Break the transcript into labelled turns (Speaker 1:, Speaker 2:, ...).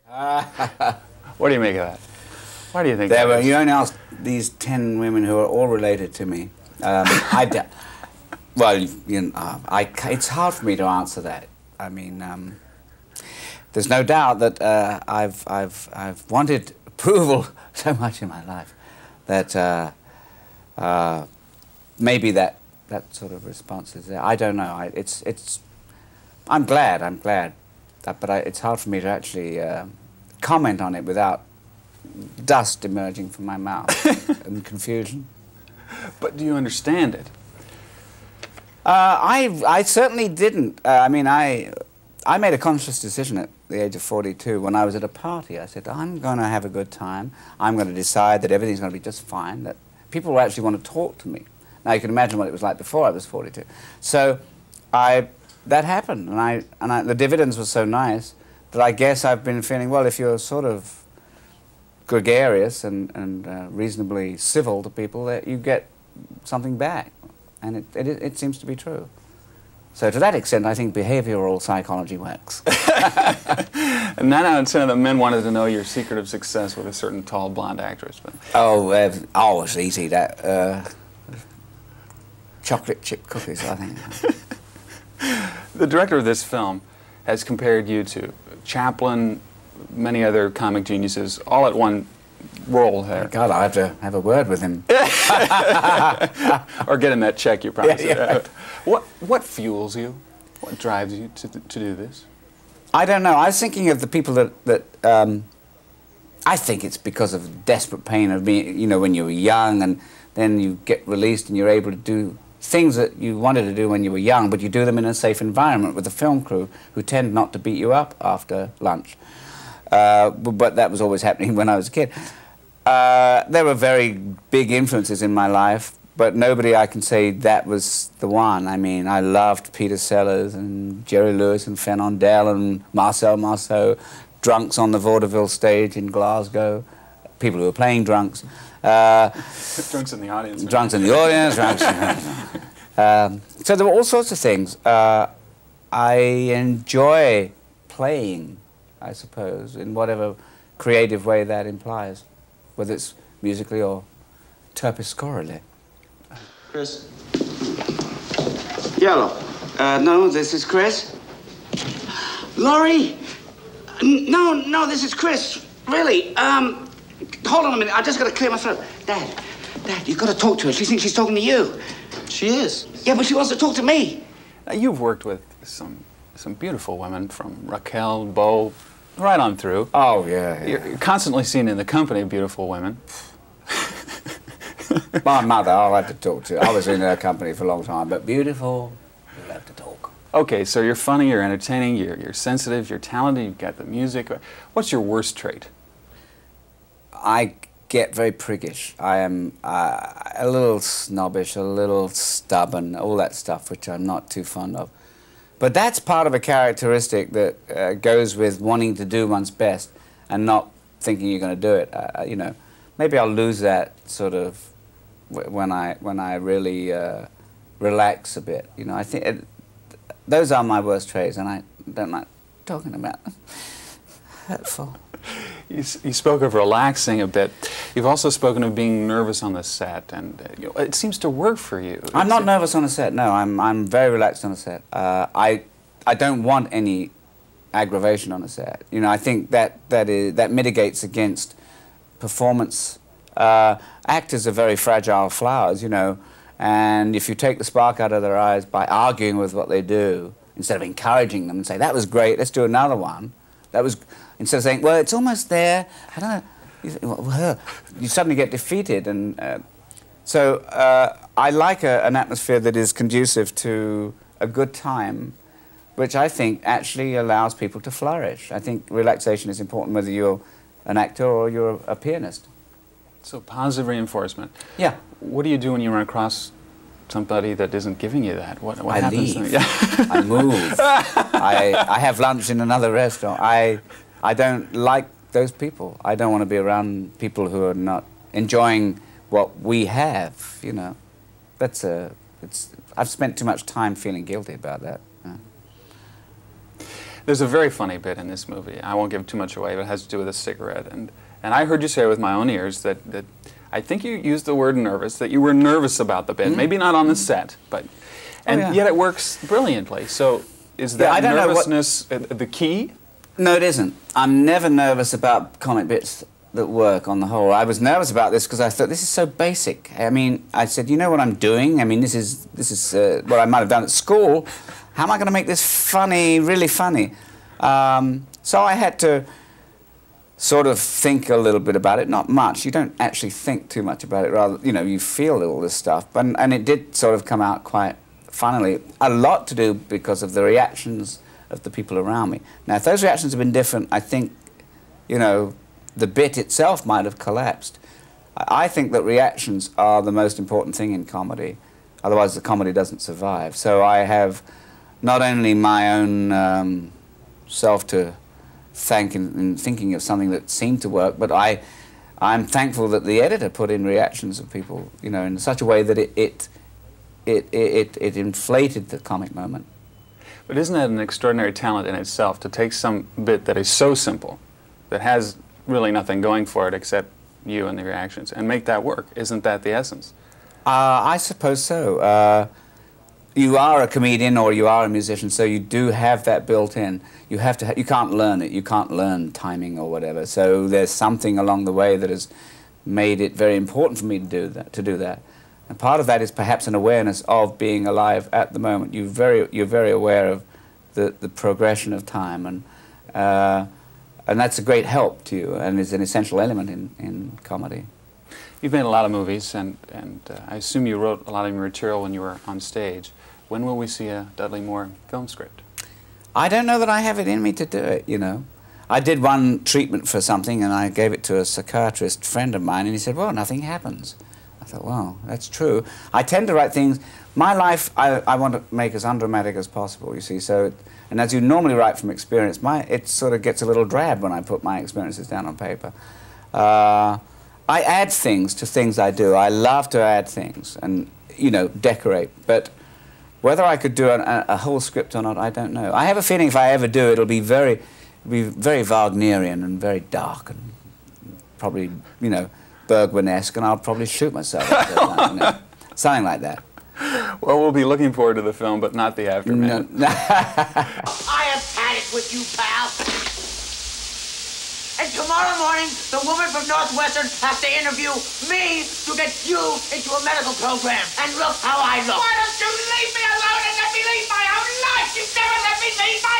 Speaker 1: What do you make of that? Why do you think
Speaker 2: There
Speaker 1: that
Speaker 2: were,
Speaker 1: is?
Speaker 2: you only asked these 10 women who are all related to me. Well, you know, it's hard for me to answer that. I mean, there's no doubt that I've wanted approval so much in my life that maybe that sort of response is there. I don't know. I'm glad, but it's hard for me to actually comment on it without dust emerging from my mouth and confusion.
Speaker 1: But do you understand it?
Speaker 2: I certainly didn't. I mean, I made a conscious decision at the age of 42 when I was at a party. I said, I'm going to have a good time. I'm going to decide that everything's going to be just fine, that people will actually want to talk to me. Now, you can imagine what it was like before I was 42. So that happened, and the dividends were so nice that I guess I've been feeling, well, if you're sort of gregarious and reasonably civil to people, that you get something back. And it seems to be true. So to that extent, I think behavioral psychology works.
Speaker 1: And 9 out of 10 of the men wanted to know your secret of success with a certain tall blonde actress. But
Speaker 2: Oh, it's easy, that. Chocolate chip cookies, I think.
Speaker 1: the director of this film has compared you to Chaplin, many other comic geniuses, all at one role there.
Speaker 2: God, I have to have a word with him.
Speaker 1: Or get him that check you promised.
Speaker 2: Yeah.
Speaker 1: What fuels you? What drives you to do this?
Speaker 2: I don't know. I was thinking of the people that I think it's because of desperate pain of being, you know, when you were young and then you get released and you're able to do things that you wanted to do when you were young, but you do them in a safe environment with a film crew who tend not to beat you up after lunch. But that was always happening when I was a kid. There were very big influences in my life, but nobody I can say that was the one. I mean, I loved Peter Sellers and Jerry Lewis and Fernandel and Marcel Marceau, drunks on the vaudeville stage in Glasgow, people who were playing drunks.
Speaker 1: Drunks in the audience.
Speaker 2: Drunks in the audience. So there were all sorts of things. I enjoy playing, I suppose, in whatever creative way that implies, whether it's musically or terpiscorally.
Speaker 3: Chris?
Speaker 2: Yellow. No, this is Chris.
Speaker 4: Laurie? No, this is Chris. Really. Hold on a minute. I just got to clear my throat. Dad, you've got to talk to her. She thinks she's talking to you.
Speaker 3: She is.
Speaker 4: Yeah, but she wants to talk to me.
Speaker 1: Now, you've worked with some beautiful women, from Raquel, Beau, right on through.
Speaker 2: Oh, yeah.
Speaker 1: You're constantly seen in the company of beautiful women.
Speaker 2: My mother, I'll have to talk to. I was in her company for a long time, but beautiful, you'll have to talk.
Speaker 1: Okay, so you're funny, you're entertaining, you're sensitive, you're talented, you've got the music. What's your worst trait?
Speaker 2: I get very priggish. I am a little snobbish, a little stubborn, all that stuff, which I'm not too fond of. But that's part of a characteristic that goes with wanting to do one's best and not thinking you're going to do it. You know, maybe I'll lose that sort of when I really relax a bit. You know, I think those are my worst traits, and I don't like talking about them. Hurtful.
Speaker 1: You spoke of relaxing a bit. You've also spoken of being nervous on the set, and you know, it seems to work for you.
Speaker 2: I'm not nervous on a set. No, I'm very relaxed on a set. I don't want any aggravation on a set. You know, I think that mitigates against performance. Actors are very fragile flowers, you know, and if you take the spark out of their eyes by arguing with what they do instead of encouraging them and say, that was great, let's do another one. That was, instead of saying, well, it's almost there, I don't know, you suddenly get defeated. And so I like an atmosphere that is conducive to a good time, which I think actually allows people to flourish. I think relaxation is important whether you're an actor or you're a pianist.
Speaker 1: So positive reinforcement.
Speaker 2: Yeah.
Speaker 1: What do you do when you run across somebody that isn't giving you that? What
Speaker 2: I
Speaker 1: happens?
Speaker 2: leave. I move. I have lunch in another restaurant. I don't like those people. I don't want to be around people who are not enjoying what we have, you know. I've spent too much time feeling guilty about that.
Speaker 1: There's a very funny bit in this movie. I won't give too much away, but it has to do with a cigarette. And I heard you say with my own ears that I think you used the word nervous, that you were nervous about the bit. Maybe not on the set, but... And yet it works brilliantly. So is that nervousness the key?
Speaker 2: No, it isn't. I'm never nervous about comic bits that work on the whole. I was nervous about this because I thought, this is so basic. I mean, I said, you know what I'm doing? I mean, this is what I might have done at school. How am I going to make this funny, really funny? So I had to sort of think a little bit about it. Not much. You don't actually think too much about it. Rather, you know, you feel all this stuff. And it did sort of come out quite funnily. A lot to do because of the reactions of the people around me. Now, if those reactions had been different, I think, you know, the bit itself might have collapsed. I think that reactions are the most important thing in comedy. Otherwise, the comedy doesn't survive. So I have not only my own self to thank in thinking of something that seemed to work, but I'm thankful that the editor put in reactions of people, you know, in such a way that it inflated the comic moment.
Speaker 1: But isn't that an extraordinary talent in itself, to take some bit that is so simple, that has really nothing going for it except you and the reactions, and make that work? Isn't that the essence?
Speaker 2: I suppose so. You are a comedian or you are a musician, so you do have that built in. You have to. You can't learn it. You can't learn timing or whatever. So there's something along the way that has made it very important for me to do that. And part of that is perhaps an awareness of being alive at the moment. You're very aware of the progression of time, and that's a great help to you, and is an essential element in comedy.
Speaker 1: You've made a lot of movies, and I assume you wrote a lot of your material when you were on stage. When will we see a Dudley Moore film script?
Speaker 2: I don't know that I have it in me to do it, you know. I did one treatment for something, and I gave it to a psychiatrist friend of mine, and he said, well, nothing happens. I thought, well, that's true. I tend to write things. My life, I want to make as undramatic as possible, you see. So, and as you normally write from experience, it sort of gets a little drab when I put my experiences down on paper. I add things to things I do. I love to add things and, you know, decorate. But whether I could do a whole script or not, I don't know. I have a feeling if I ever do, it'll be very Wagnerian and very dark and probably, you know, Bergman-esque, and I'll probably shoot myself. You know, something like that.
Speaker 1: Well, we'll be looking forward to the film, but not the aftermath.
Speaker 4: I have had it with you, pal. And tomorrow morning, the woman from Northwestern has to interview me to get you into a medical program. And look how I look. Why don't you leave me alone and let me lead my own life? You never let me lead my